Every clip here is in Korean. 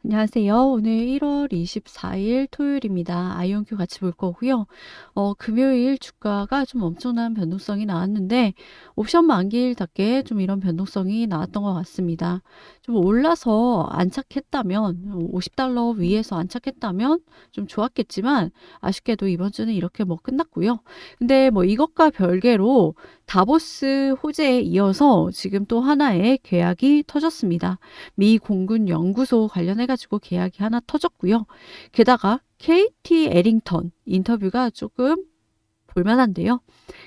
안녕하세요. 오늘 1월 24일 토요일입니다. 아이온큐 같이 볼 거고요. 금요일 주가가 좀 엄청난 변동성이 나왔는데 옵션 만기일답게 좀 이런 변동성이 나왔던 것 같습니다. 좀 올라서 안착했다면 50달러 위에서 안착했다면 좀 좋았겠지만 아쉽게도 이번 주는 이렇게 뭐 끝났고요. 근데 뭐 이것과 별개로 다보스 호재에 이어서 지금 또 하나의 계약이 터졌습니다. 미 공군 연구소 관련해가지고 계약이 하나 터졌고요. 게다가 KT 에링턴 인터뷰가 조금 볼만한데요.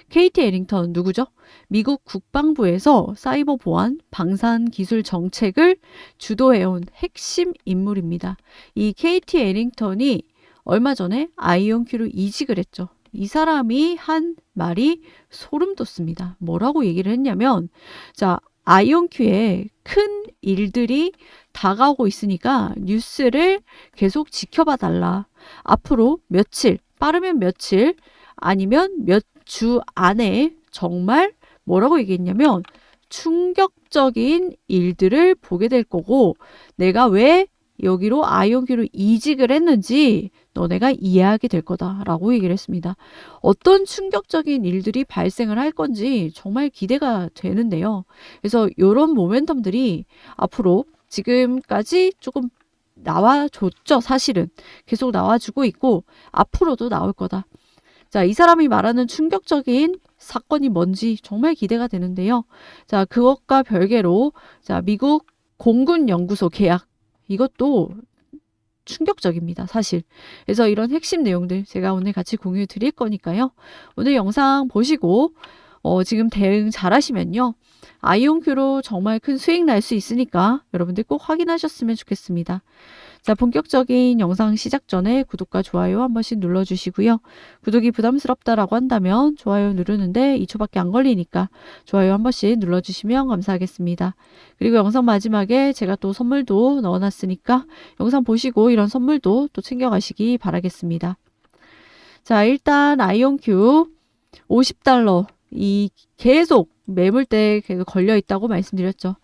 KT 에링턴 누구죠? 미국 국방부에서 사이버 보안, 방산 기술 정책을 주도해온 핵심 인물입니다. 이 KT 에링턴이 얼마 전에 아이온큐로 이직을 했죠. 이 사람이 한 말이 소름 돋습니다. 뭐라고 얘기를 했냐면, 자, 아이온큐에 큰 일들이 다가오고 있으니까 뉴스를 계속 지켜봐 달라. 앞으로 며칠, 빠르면 며칠, 아니면 몇 주 안에 정말 뭐라고 얘기했냐면 충격적인 일들을 보게 될 거고 내가 왜 여기로 아이온큐로 이직을 했는지 너네가 이해하게 될 거다라고 얘기를 했습니다. 어떤 충격적인 일들이 발생을 할 건지 정말 기대가 되는데요. 그래서 이런 모멘텀들이 앞으로 지금까지 조금 나와줬죠. 사실은 계속 나와주고 있고 앞으로도 나올 거다. 자, 이 사람이 말하는 충격적인 사건이 뭔지 정말 기대가 되는데요. 자, 그것과 별개로 자, 미국 공군 연구소 계약 이것도 충격적입니다, 사실. 그래서 이런 핵심 내용들 제가 오늘 같이 공유 드릴 거니까요. 오늘 영상 보시고 지금 대응 잘 하시면요. 아이온큐로 정말 큰 수익 날 수 있으니까 여러분들 꼭 확인하셨으면 좋겠습니다. 자, 본격적인 영상 시작 전에 구독과 좋아요 한 번씩 눌러주시고요. 구독이 부담스럽다라고 한다면 좋아요 누르는데 2초밖에 안 걸리니까 좋아요 한 번씩 눌러주시면 감사하겠습니다. 그리고 영상 마지막에 제가 또 선물도 넣어놨으니까 영상 보시고 이런 선물도 또 챙겨가시기 바라겠습니다. 자, 일단 아이온큐 50달러 이 계속 매물대에 계속 걸려 있다고 말씀드렸죠.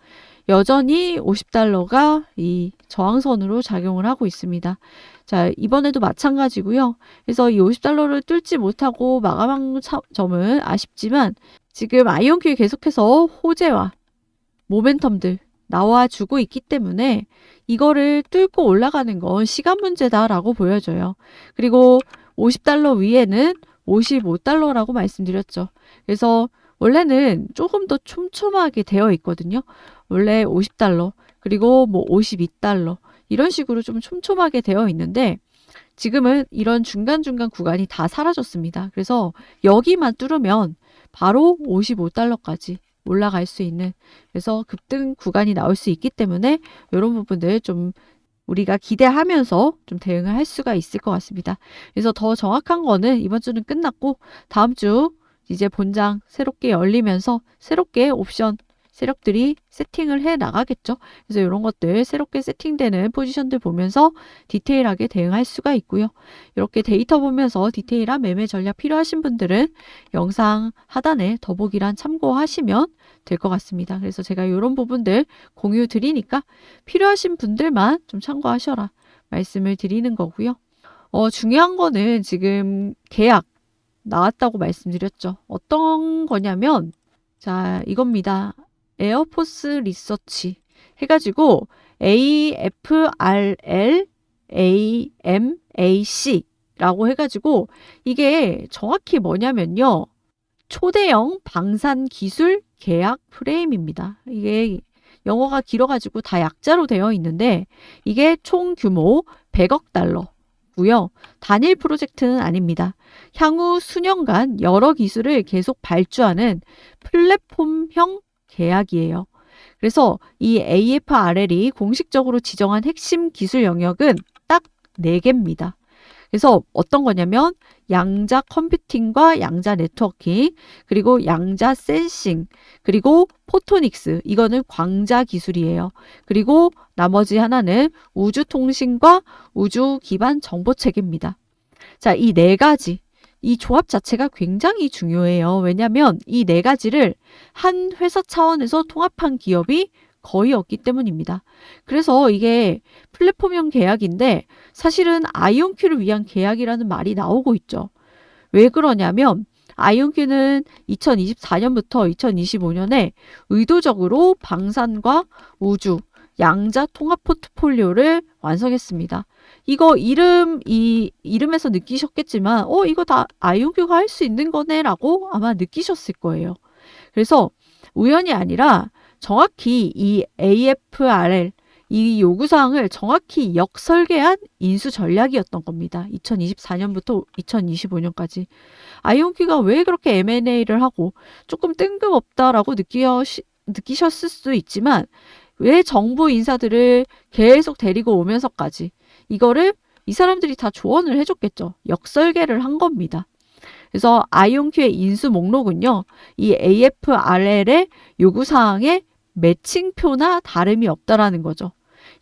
여전히 50달러가 이 저항선으로 작용을 하고 있습니다. 자, 이번에도 마찬가지고요. 그래서 이 50달러를 뚫지 못하고 마감한 점은 아쉽지만 지금 아이온큐에 계속해서 호재와 모멘텀들 나와주고 있기 때문에 이거를 뚫고 올라가는 건 시간 문제다라고 보여져요. 그리고 50달러 위에는 55달러라고 말씀드렸죠. 그래서 원래는 조금 더 촘촘하게 되어 있거든요. 원래 50달러, 그리고 뭐 52달러, 이런 식으로 좀 촘촘하게 되어 있는데, 지금은 이런 중간중간 구간이 다 사라졌습니다. 그래서 여기만 뚫으면 바로 55달러까지 올라갈 수 있는, 그래서 급등 구간이 나올 수 있기 때문에 이런 부분들 좀 우리가 기대하면서 좀 대응을 할 수가 있을 것 같습니다. 그래서 더 정확한 거는 이번 주는 끝났고 다음 주 이제 본장 새롭게 열리면서 새롭게 옵션 세력들이 세팅을 해 나가겠죠. 그래서 이런 것들 새롭게 세팅되는 포지션들 보면서 디테일하게 대응할 수가 있고요. 이렇게 데이터 보면서 디테일한 매매 전략 필요하신 분들은 영상 하단에 더보기란 참고하시면 될 것 같습니다. 그래서 제가 이런 부분들 공유 드리니까 필요하신 분들만 좀 참고하셔라 말씀을 드리는 거고요. 중요한 거는 지금 계약 나왔다고 말씀드렸죠. 어떤 거냐면 자, 이겁니다. 에어포스 리서치 해가지고 AFRL AMAC라고 해가지고 이게 정확히 뭐냐면요. 초대형 방산 기술 계약 프레임입니다. 이게 영어가 길어가지고 다 약자로 되어 있는데 이게 총 규모 100억 달러고요. 단일 프로젝트는 아닙니다. 향후 수년간 여러 기술을 계속 발주하는 플랫폼형 계약이에요. 그래서 이 AFRL이 공식적으로 지정한 핵심 기술 영역은 딱 4개입니다. 그래서 어떤 거냐면 양자 컴퓨팅과 양자 네트워킹, 그리고 양자 센싱, 그리고 포토닉스, 이거는 광자 기술이에요. 그리고 나머지 하나는 우주 통신과 우주 기반 정보 체계입니다. 자, 이 4가지. 이 조합 자체가 굉장히 중요해요. 왜냐하면 이 4가지를 한 회사 차원에서 통합한 기업이 거의 없기 때문입니다. 그래서 이게 플랫폼형 계약인데 사실은 아이온큐를 위한 계약이라는 말이 나오고 있죠. 왜 그러냐면 아이온큐는 2024년부터 2025년에 의도적으로 방산과 우주, 양자 통합 포트폴리오를 완성했습니다. 이거 이름에서 느끼셨겠지만, 이거 다 아이온큐가 할 수 있는 거네라고 아마 느끼셨을 거예요. 그래서 우연이 아니라 정확히 이 AFRL, 이 요구사항을 정확히 역설계한 인수 전략이었던 겁니다. 2024년부터 2025년까지. 아이온큐가 왜 그렇게 M&A를 하고 조금 뜬금없다라고 느끼셨을 수도 있지만 왜 정부 인사들을 계속 데리고 오면서까지 이거를 이 사람들이 다 조언을 해줬겠죠. 역설계를 한 겁니다. 그래서 아이온큐의 인수 목록은요. 이 AFRL의 요구사항에 매칭표나 다름이 없다라는 거죠.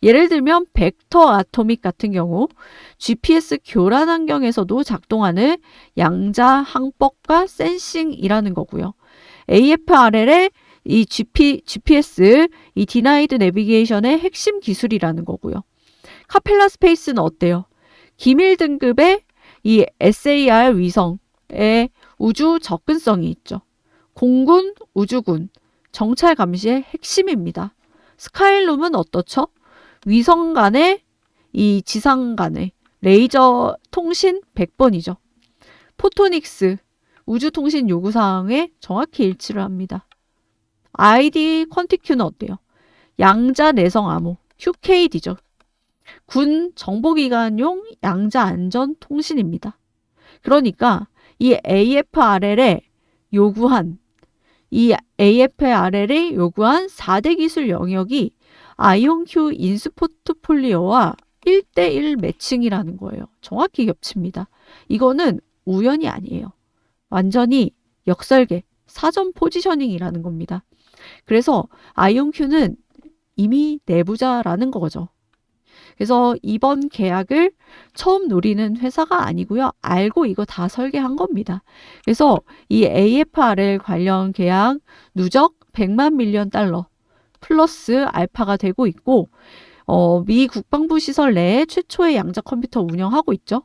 예를 들면 벡터 아토믹 같은 경우 GPS 교란 환경에서도 작동하는 양자 항법과 센싱이라는 거고요. AFRL의 이 GPS, 이 디나이드 내비게이션의 핵심 기술이라는 거고요. 카펠라 스페이스는 어때요? 기밀 등급의 이 SAR 위성의 우주 접근성이 있죠. 공군, 우주군, 정찰 감시의 핵심입니다. 스카이룸은 어떻죠? 위성 간의 이 지상 간의 레이저 통신 100번이죠. 포토닉스, 우주 통신 요구사항에 정확히 일치를 합니다. ID 퀀티큐는 어때요? 양자 내성 암호, QKD죠. 군 정보기관용 양자 안전 통신입니다. 그러니까 이 AFRL이 요구한 4대 기술 영역이 아이온큐 인수 포트폴리오와 1대1 매칭이라는 거예요. 정확히 겹칩니다. 이거는 우연이 아니에요. 완전히 역설계, 사전 포지셔닝이라는 겁니다. 그래서 아이온큐는 이미 내부자라는 거죠. 그래서 이번 계약을 처음 노리는 회사가 아니고요. 알고 이거 다 설계한 겁니다. 그래서 이 AFRL 관련 계약 누적 100만 밀리언 달러 플러스 알파가 되고 있고 미 국방부 시설 내에 최초의 양자 컴퓨터 운영하고 있죠.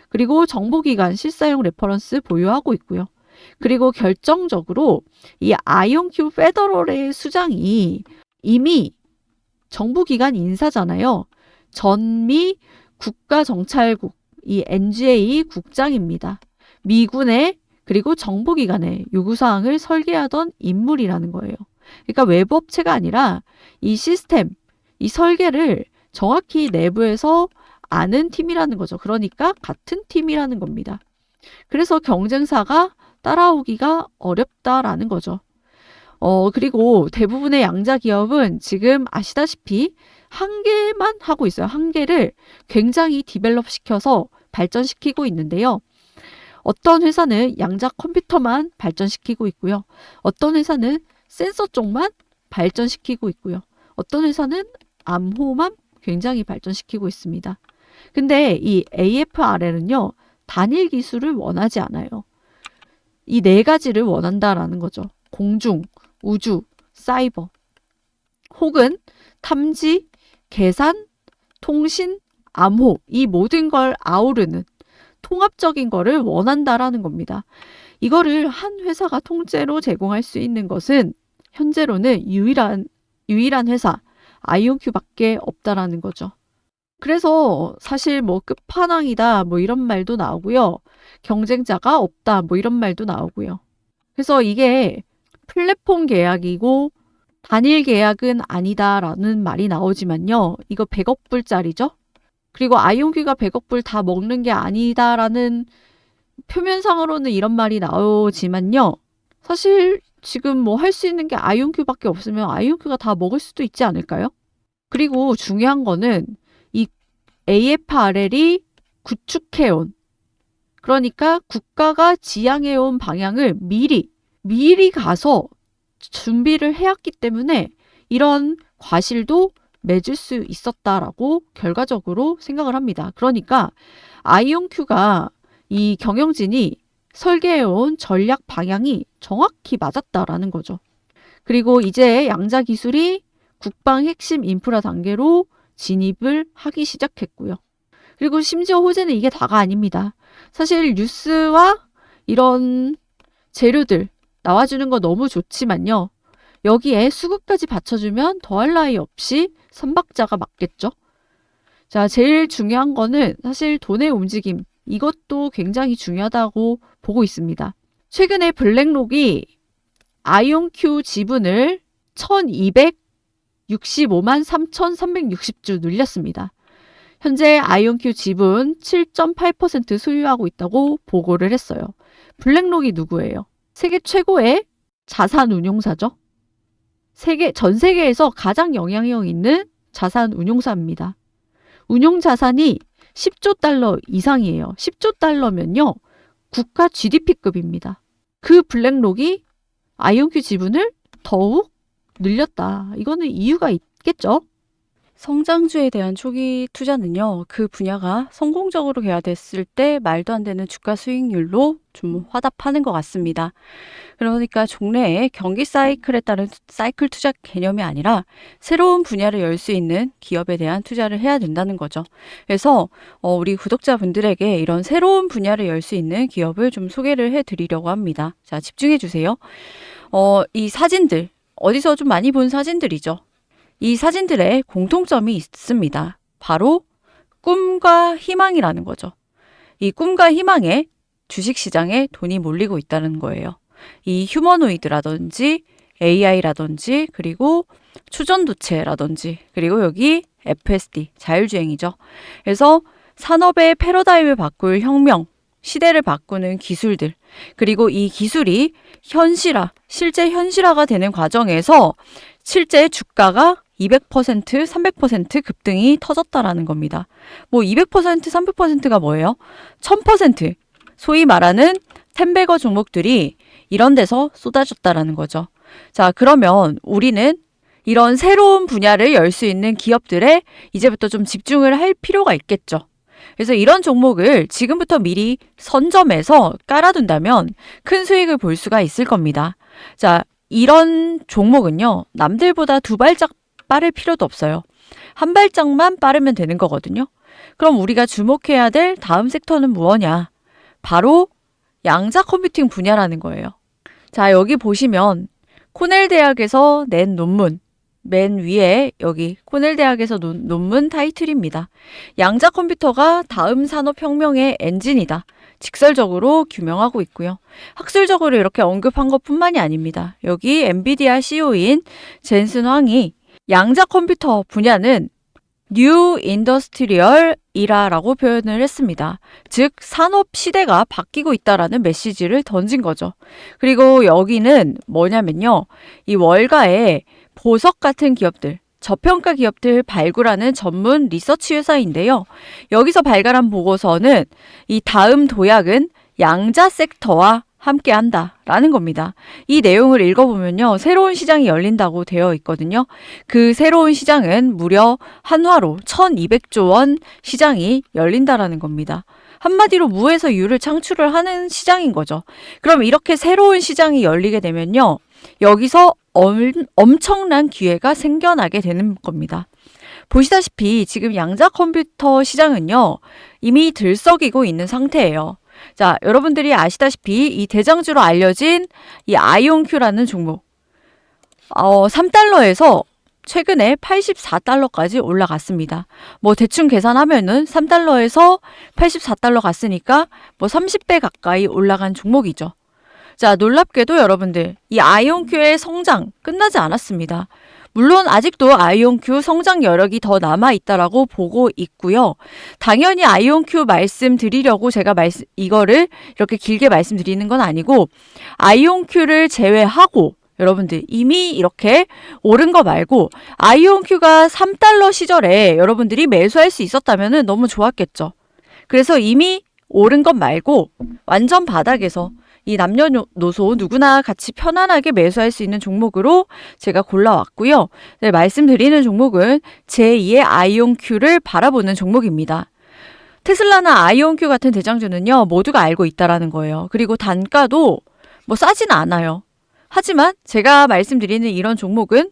그리고 정보기관 실사용 레퍼런스 보유하고 있고요. 그리고 결정적으로 이 아이온큐 페더럴의 수장이 이미 정부기관 인사잖아요. 전미 국가정찰국, 이 NGA 국장입니다. 미군의 그리고 정보기관의 요구사항을 설계하던 인물이라는 거예요. 그러니까 외부 업체가 아니라 이 시스템, 이 설계를 정확히 내부에서 아는 팀이라는 거죠. 그러니까 같은 팀이라는 겁니다. 그래서 경쟁사가 따라오기가 어렵다라는 거죠. 그리고 대부분의 양자 기업은 지금 아시다시피 한 개만 하고 있어요. 한 개를 굉장히 디벨롭 시켜서 발전시키고 있는데요. 어떤 회사는 양자 컴퓨터만 발전시키고 있고요. 어떤 회사는 센서 쪽만 발전시키고 있고요. 어떤 회사는 암호만 굉장히 발전시키고 있습니다. 근데 이 AFRL은요. 단일 기술을 원하지 않아요. 이 네 가지를 원한다라는 거죠. 공중, 우주, 사이버, 혹은 탐지, 계산, 통신, 암호, 이 모든 걸 아우르는 통합적인 거를 원한다라는 겁니다. 이거를 한 회사가 통째로 제공할 수 있는 것은 현재로는 유일한 회사 아이온큐밖에 없다라는 거죠. 그래서 사실 뭐 끝판왕이다 뭐 이런 말도 나오고요. 경쟁자가 없다 뭐 이런 말도 나오고요. 그래서 이게 플랫폼 계약이고 단일 계약은 아니다라는 말이 나오지만요. 이거 100억 불짜리죠. 그리고 아이온큐가 100억 불 다 먹는 게 아니다라는 표면상으로는 이런 말이 나오지만요. 사실 지금 뭐 할 수 있는 게 아이온큐밖에 없으면 아이온큐가 다 먹을 수도 있지 않을까요? 그리고 중요한 거는 이 AFRL이 구축해온, 그러니까 국가가 지향해온 방향을 미리 가서 준비를 해왔기 때문에 이런 과실도 맺을 수 있었다라고 결과적으로 생각을 합니다. 그러니까 아이온큐가 이 경영진이 설계해온 전략 방향이 정확히 맞았다라는 거죠. 그리고 이제 양자 기술이 국방 핵심 인프라 단계로 진입을 하기 시작했고요. 그리고 심지어 호재는 이게 다가 아닙니다. 사실 뉴스와 이런 재료들 나와주는 거 너무 좋지만요. 여기에 수급까지 받쳐주면 더할 나위 없이 선박자가 맞겠죠. 자, 제일 중요한 거는 사실 돈의 움직임. 이것도 굉장히 중요하다고 보고 있습니다. 최근에 블랙록이 아이온큐 지분을 1265만 3,360주 늘렸습니다. 현재 아이온큐 지분 7.8% 소유하고 있다고 보고를 했어요. 블랙록이 누구예요? 세계 최고의 자산 운용사죠. 전 세계에서 가장 영향력 있는 자산 운용사입니다. 운용 자산이 10조 달러 이상이에요. 10조 달러면요. 국가 GDP급입니다. 그 블랙록이 아이온큐 지분을 더욱 늘렸다. 이거는 이유가 있겠죠. 성장주에 대한 초기 투자는요. 그 분야가 성공적으로 개화됐을 때 말도 안 되는 주가 수익률로 좀 화답하는 것 같습니다. 그러니까 종래의 경기 사이클에 따른 사이클 투자 개념이 아니라 새로운 분야를 열 수 있는 기업에 대한 투자를 해야 된다는 거죠. 그래서 우리 구독자분들에게 이런 새로운 분야를 열 수 있는 기업을 좀 소개를 해드리려고 합니다. 자, 집중해 주세요. 이 사진들, 어디서 좀 많이 본 사진들이죠. 이 사진들의 공통점이 있습니다. 바로 꿈과 희망이라는 거죠. 이 꿈과 희망에 주식시장에 돈이 몰리고 있다는 거예요. 이 휴머노이드라든지 AI라든지 그리고 추전도체라든지 그리고 여기 FSD, 자율주행이죠. 그래서 산업의 패러다임을 바꿀 혁명, 시대를 바꾸는 기술들, 그리고 이 기술이 실제 현실화가 되는 과정에서 실제 주가가 200%, 300% 급등이 터졌다라는 겁니다. 뭐 200%, 300%가 뭐예요? 1000%, 소위 말하는 텐베거 종목들이 이런 데서 쏟아졌다라는 거죠. 자, 그러면 우리는 이런 새로운 분야를 열 수 있는 기업들에 이제부터 좀 집중을 할 필요가 있겠죠. 그래서 이런 종목을 지금부터 미리 선점해서 깔아둔다면 큰 수익을 볼 수가 있을 겁니다. 자, 이런 종목은요, 남들보다 두 발짝 빠를 필요도 없어요. 한 발짝만 빠르면 되는 거거든요. 그럼 우리가 주목해야 될 다음 섹터는 무엇냐? 바로 양자 컴퓨팅 분야라는 거예요. 자, 여기 보시면 코넬 대학에서 낸 논문, 맨 위에 여기 코넬 대학에서 논문 타이틀입니다. 양자 컴퓨터가 다음 산업혁명의 엔진이다. 직설적으로 규명하고 있고요. 학술적으로 이렇게 언급한 것뿐만이 아닙니다. 여기 엔비디아 CEO인 젠슨 황이 양자 컴퓨터 분야는 뉴 인더스트리얼 이라라고 표현을 했습니다. 즉 산업 시대가 바뀌고 있다라는 메시지를 던진 거죠. 그리고 여기는 뭐냐면요. 이 월가에 보석 같은 기업들, 저평가 기업들 발굴하는 전문 리서치 회사인데요. 여기서 발간한 보고서는 이 다음 도약은 양자 섹터와 함께 한다라는 겁니다. 이 내용을 읽어보면요. 새로운 시장이 열린다고 되어 있거든요. 그 새로운 시장은 무려 한화로 1200조 원 시장이 열린다라는 겁니다. 한마디로 무에서 유를 창출을 하는 시장인 거죠. 그럼 이렇게 새로운 시장이 열리게 되면요. 여기서 엄청난 기회가 생겨나게 되는 겁니다. 보시다시피 지금 양자 컴퓨터 시장은요. 이미 들썩이고 있는 상태예요. 자, 여러분들이 아시다시피 이 대장주로 알려진 이 아이온큐라는 종목 3달러에서 최근에 84달러까지 올라갔습니다. 뭐 대충 계산하면은 3달러에서 84달러 갔으니까 뭐 30배 가까이 올라간 종목이죠. 자, 놀랍게도 여러분들 이 아이온큐의 성장 끝나지 않았습니다. 물론 아직도 아이온큐 성장 여력이 더 남아있다라고 보고 있고요. 당연히 아이온큐 말씀드리려고 제가 이거를 이렇게 길게 말씀드리는 건 아니고 아이온큐를 제외하고 여러분들 이미 이렇게 오른 거 말고 아이온큐가 3달러 시절에 여러분들이 매수할 수 있었다면 너무 좋았겠죠. 그래서 이미 오른 것 말고 완전 바닥에서 이 남녀노소 누구나 같이 편안하게 매수할 수 있는 종목으로 제가 골라왔고요. 네, 말씀드리는 종목은 제2의 아이온큐를 바라보는 종목입니다. 테슬라나 아이온큐 같은 대장주는요. 모두가 알고 있다라는 거예요. 그리고 단가도 뭐 싸진 않아요. 하지만 제가 말씀드리는 이런 종목은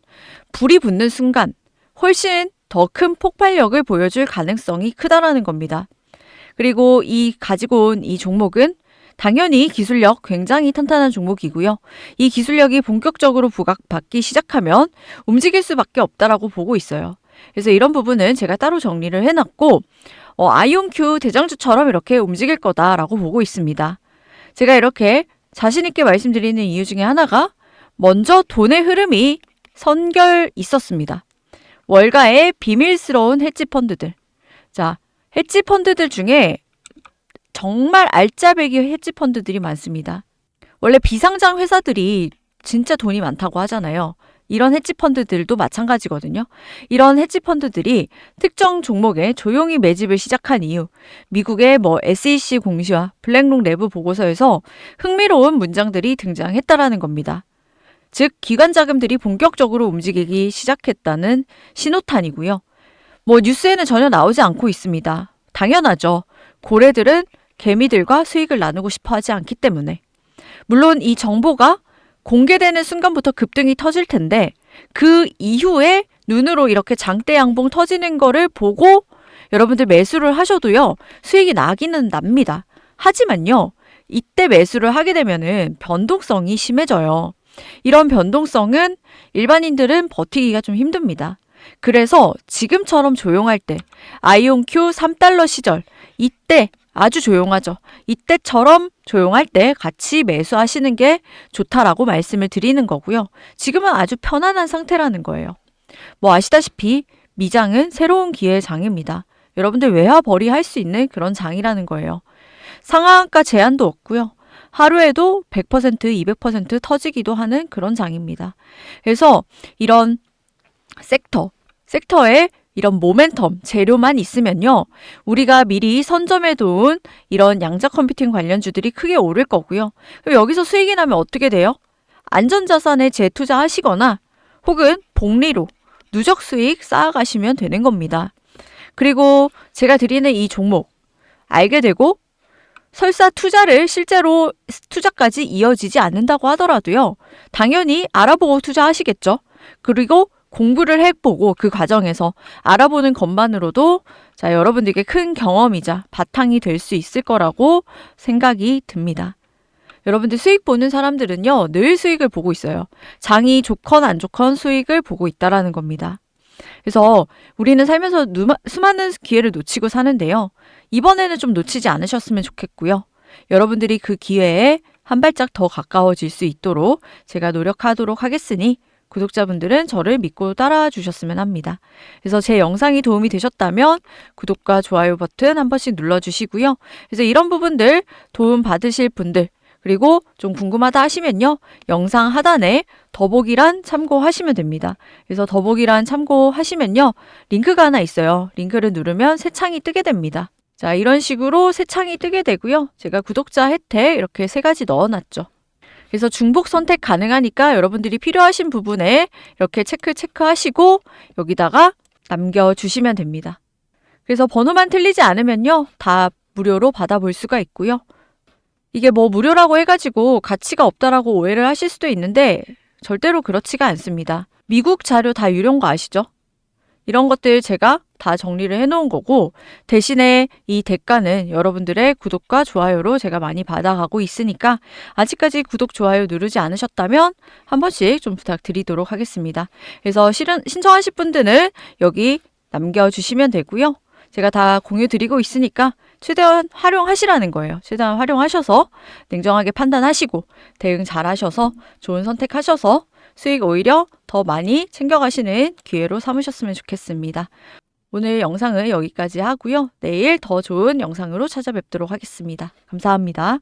불이 붙는 순간 훨씬 더 큰 폭발력을 보여줄 가능성이 크다라는 겁니다. 그리고 가지고 온 이 종목은 당연히 기술력 굉장히 탄탄한 종목이고요. 이 기술력이 본격적으로 부각받기 시작하면 움직일 수밖에 없다라고 보고 있어요. 그래서 이런 부분은 제가 따로 정리를 해놨고 아이온큐 대장주처럼 이렇게 움직일 거다라고 보고 있습니다. 제가 이렇게 자신 있게 말씀드리는 이유 중에 하나가 먼저 돈의 흐름이 선결 있었습니다. 월가의 비밀스러운 헤지펀드들. 자, 헤지펀드들 중에 정말 알짜배기 헤지펀드들이 많습니다. 원래 비상장 회사들이 진짜 돈이 많다고 하잖아요. 이런 헤지펀드들도 마찬가지거든요. 이런 헤지펀드들이 특정 종목에 조용히 매집을 시작한 이유, 미국의 SEC 공시와 블랙록 내부 보고서에서 흥미로운 문장들이 등장했다라는 겁니다. 즉, 기관 자금들이 본격적으로 움직이기 시작했다는 신호탄이고요. 뉴스에는 전혀 나오지 않고 있습니다. 당연하죠. 고래들은 개미들과 수익을 나누고 싶어 하지 않기 때문에. 물론 이 정보가 공개되는 순간부터 급등이 터질 텐데 그 이후에 눈으로 이렇게 장대 양봉 터지는 거를 보고 여러분들 매수를 하셔도요. 수익이 나기는 납니다. 하지만요. 이때 매수를 하게 되면은 변동성이 심해져요. 이런 변동성은 일반인들은 버티기가 좀 힘듭니다. 그래서 지금처럼 조용할 때 아이온큐 3달러 시절 이때 아주 조용하죠. 이때처럼 조용할 때 같이 매수하시는 게 좋다라고 말씀을 드리는 거고요. 지금은 아주 편안한 상태라는 거예요. 아시다시피 미장은 새로운 기회의 장입니다. 여러분들 외화벌이할 수 있는 그런 장이라는 거예요. 상한가 제한도 없고요. 하루에도 100%, 200% 터지기도 하는 그런 장입니다. 그래서 이런 섹터에 이런 모멘텀, 재료만 있으면요. 우리가 미리 선점해 둔 이런 양자 컴퓨팅 관련주들이 크게 오를 거고요. 그럼 여기서 수익이 나면 어떻게 돼요? 안전자산에 재투자하시거나 혹은 복리로 누적 수익 쌓아가시면 되는 겁니다. 그리고 제가 드리는 이 종목 알게 되고 설사 투자를 실제로 투자까지 이어지지 않는다고 하더라도요. 당연히 알아보고 투자하시겠죠. 그리고 공부를 해보고 그 과정에서 알아보는 것만으로도 여러분들에게 큰 경험이자 바탕이 될 수 있을 거라고 생각이 듭니다. 여러분들 수익 보는 사람들은요. 늘 수익을 보고 있어요. 장이 좋건 안 좋건 수익을 보고 있다라는 겁니다. 그래서 우리는 살면서 수많은 기회를 놓치고 사는데요. 이번에는 좀 놓치지 않으셨으면 좋겠고요. 여러분들이 그 기회에 한 발짝 더 가까워질 수 있도록 제가 노력하도록 하겠으니 구독자분들은 저를 믿고 따라와 주셨으면 합니다. 그래서 제 영상이 도움이 되셨다면 구독과 좋아요 버튼 한 번씩 눌러주시고요. 그래서 이런 부분들 도움 받으실 분들 그리고 좀 궁금하다 하시면요. 영상 하단에 더보기란 참고하시면 됩니다. 그래서 더보기란 참고하시면요. 링크가 하나 있어요. 링크를 누르면 새 창이 뜨게 됩니다. 자, 이런 식으로 새 창이 뜨게 되고요. 제가 구독자 혜택 이렇게 3가지 넣어놨죠. 그래서 중복 선택 가능하니까 여러분들이 필요하신 부분에 이렇게 체크하시고 여기다가 남겨주시면 됩니다. 그래서 번호만 틀리지 않으면요. 다 무료로 받아볼 수가 있고요. 이게 무료라고 해가지고 가치가 없다라고 오해를 하실 수도 있는데 절대로 그렇지가 않습니다. 미국 자료 다 유료인 거 아시죠? 이런 것들 제가 다 정리를 해놓은 거고 대신에 이 대가는 여러분들의 구독과 좋아요로 제가 많이 받아가고 있으니까 아직까지 구독, 좋아요 누르지 않으셨다면 한 번씩 좀 부탁드리도록 하겠습니다. 그래서 신청하실 분들은 여기 남겨주시면 되고요. 제가 다 공유 드리고 있으니까 최대한 활용하시라는 거예요. 최대한 활용하셔서 냉정하게 판단하시고 대응 잘 하셔서 좋은 선택하셔서 수익 오히려 더 많이 챙겨가시는 기회로 삼으셨으면 좋겠습니다. 오늘 영상은 여기까지 하고요. 내일 더 좋은 영상으로 찾아뵙도록 하겠습니다. 감사합니다.